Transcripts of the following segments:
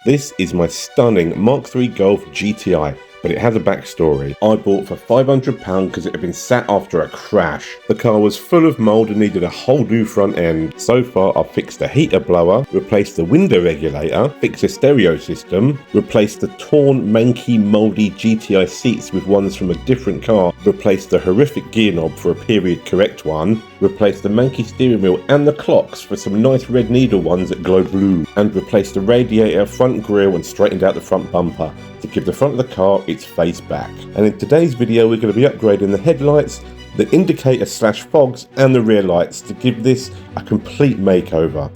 This is my stunning Mark 3 Golf GTI, but it has a backstory. I bought for £500 because it had been sat after a crash. The car was full of mould and needed a whole new front end. So far I've fixed the heater blower, replaced the window regulator, fixed the stereo system, replaced the torn, manky, mouldy GTI seats with ones from a different car, replaced the horrific gear knob for a period correct one, replaced the manky steering wheel and the clocks for some nice red needle ones that glow blue, and replaced the radiator, front grille and straightened out the front bumper to give the front of the car its face back. And in today's video we're going to be upgrading the headlights, the indicator slash fogs and the rear lights to give this a complete makeover.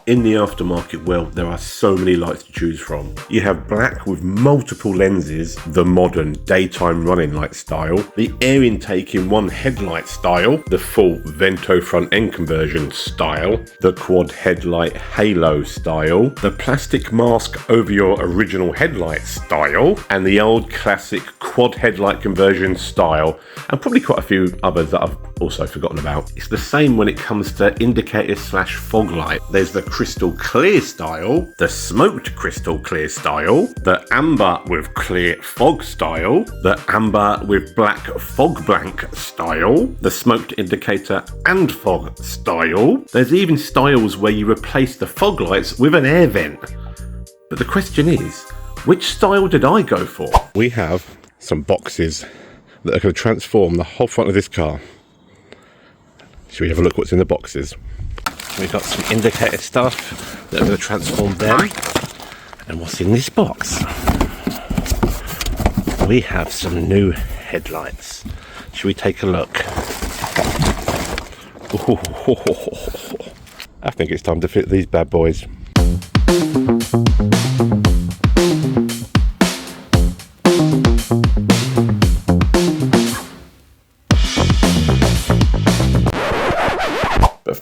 In the aftermarket world, there are so many lights to choose from. You have black with multiple lenses, the modern daytime running light style, the air intake in one headlight style, the full Vento front end conversion style, the quad headlight halo style, the plastic mask over your original headlight style, and the old classic quad headlight conversion style, and probably quite a few others that I've also forgotten about. It's the same when it comes to indicator slash fog light. There's the crystal clear style, the smoked crystal clear style, the amber with clear fog style, the amber with black fog blank style, the smoked indicator and fog style. There's even styles where you replace the fog lights with an air vent. But the question is, which style did I go for? We have some boxes that are going to transform the whole front of this car. Should we have a look what's in the boxes? We've got some indicator stuff that are going to transform them. And what's in this box? We have some new headlights. Should we take a look? I think it's time to fit these bad boys.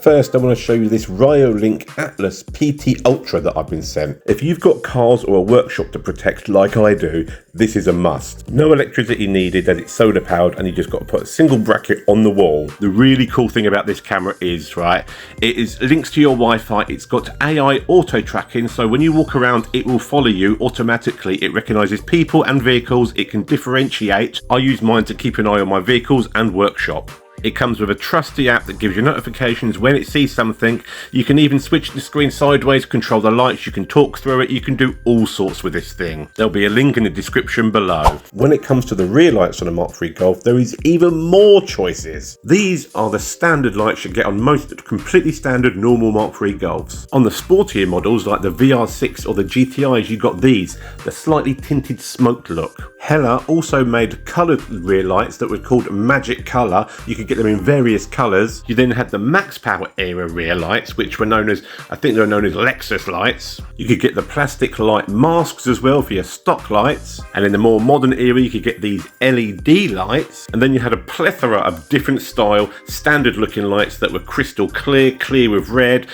First, I want to show you this Ryolink Atlas PT Ultra that I've been sent. If you've got cars or a workshop to protect like I do, this is a must. No electricity needed and it's solar powered, and you just got to put a single bracket on the wall. The really cool thing about this camera is, right, it is links to your Wi-Fi. It's got AI auto tracking, so when you walk around it will follow you automatically. It recognizes people and vehicles. It can differentiate. I use mine to keep an eye on my vehicles and workshop. It comes with a trusty app that gives you notifications when it sees something. You can even switch the screen sideways, control the lights, you can talk through it, you can do all sorts with this thing. There'll be a link in the description below. When it comes to the rear lights on the Mark 3 Golf, there is even more choices. These are the standard lights you get on most completely standard normal Mark 3 Golfs. On the sportier models like the VR6 or the GTIs, you got these, the slightly tinted smoked look. Hella also made coloured rear lights that were called Magic Colour. You could get them in various colours. You then had the Max Power era rear lights, which were known as, I think they were known as Lexus lights. You could get the plastic light masks as well for your stock lights. And in the more modern era, you could get these LED lights. And then you had a plethora of different style, standard looking lights that were crystal clear, clear with red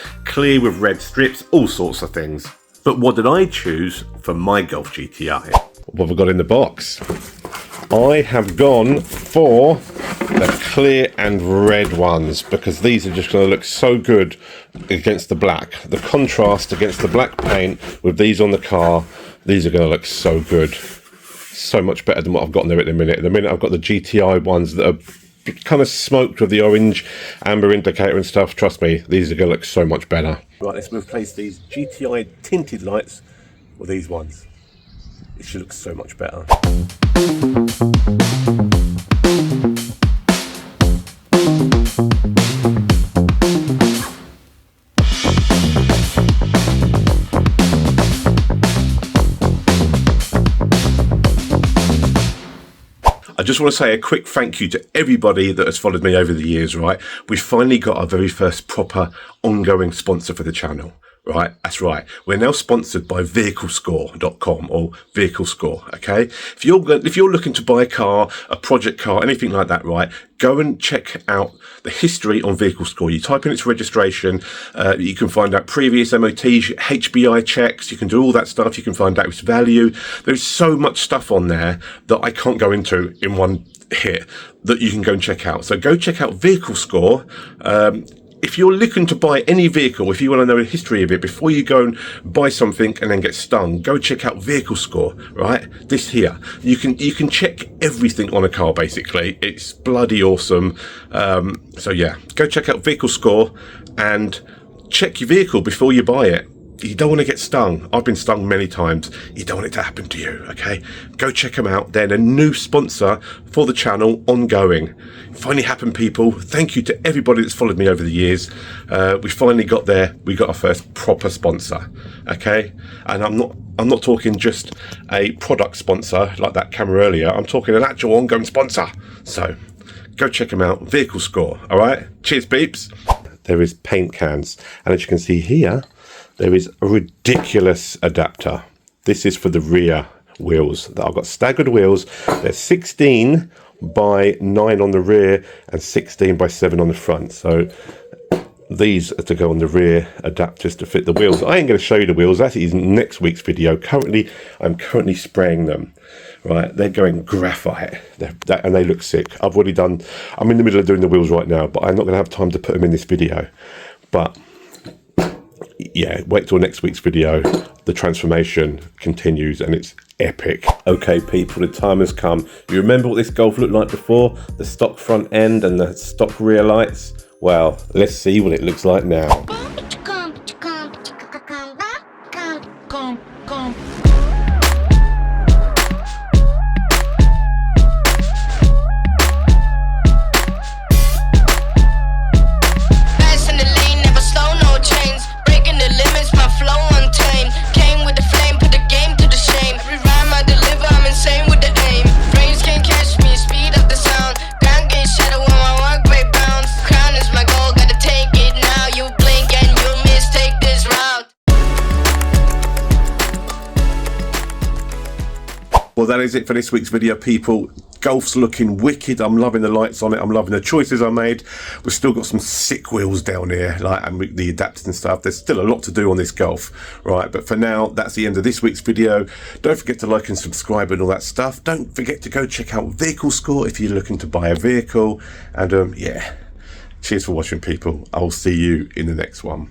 strips, all sorts of things. But what did I choose for my Golf GTI? What have I got in the box? I have gone for the clear and red ones because these are just going to look so good against the black. The contrast against the black paint with these on the car, these are going to look so good. So much better than what I've got in there at the minute. At the minute I've got the GTI ones that are kind of smoked with the orange amber indicator and stuff. Trust me, these are going to look so much better. Right, let's replace these GTI tinted lights with these ones. It should look so much better. I just want to say a quick thank you to everybody that has followed me over the years, right? We finally got our very first proper ongoing sponsor for the channel. Right, that's right. We're now sponsored by vehiclescore.com or Vehicle Score, okay? If you're looking to buy a car, a project car, anything like that, right, go and check out the history on Vehicle Score. You type in its registration, you can find out previous MOTs, HBI checks, you can do all that stuff, you can find out its value. There's so much stuff on there that I can't go into in one hit that you can go and check out. So go check out Vehicle Score. if you're looking to buy any vehicle, if you want to know the history of it before you go and buy something and then get stung, go check out Vehicle Score, right? This here, you can check everything on a car basically. It's bloody awesome. So yeah, go check out Vehicle Score and check your vehicle before you buy it. You don't want to get stung. I've been stung many times. You don't want it to happen to you, okay? Go check them out. They're a new sponsor for the channel, ongoing. Finally happened, people. Thank you to everybody that's followed me over the years. We finally got there. We got our first proper sponsor, okay? And I'm not talking just a product sponsor like that camera earlier. I'm talking an actual ongoing sponsor. So go check them out. Vehicle Score, all right? Cheers, peeps. There is paint cans. And as you can see here, there is a ridiculous adapter. This is for the rear wheels. I've got staggered wheels. They're 16 by 9 on the rear and 16 by 7 on the front. So these are to go on the rear adapters to fit the wheels. I ain't going to show you the wheels. That is next week's video. I'm currently spraying them. Right, they're going graphite, and they look sick. I'm in the middle of doing the wheels right now, but I'm not going to have time to put them in this video. But yeah, wait till next week's video. The transformation continues and it's epic. Okay, people, the time has come. You remember what this Golf looked like before? The stock front end and the stock rear lights? Well, let's see what it looks like now. Well, that is it for this week's video, people. Golf's looking wicked. I'm loving the lights on it. I'm loving the choices I made. We've still got some sick wheels down here, and the adapters and stuff. There's still a lot to do on this Golf, right? But for now, that's the end of this week's video. Don't forget to like and subscribe and all that stuff. Don't forget to go check out Vehicle Score if you're looking to buy a vehicle. And yeah, cheers for watching, people. I'll see you in the next one.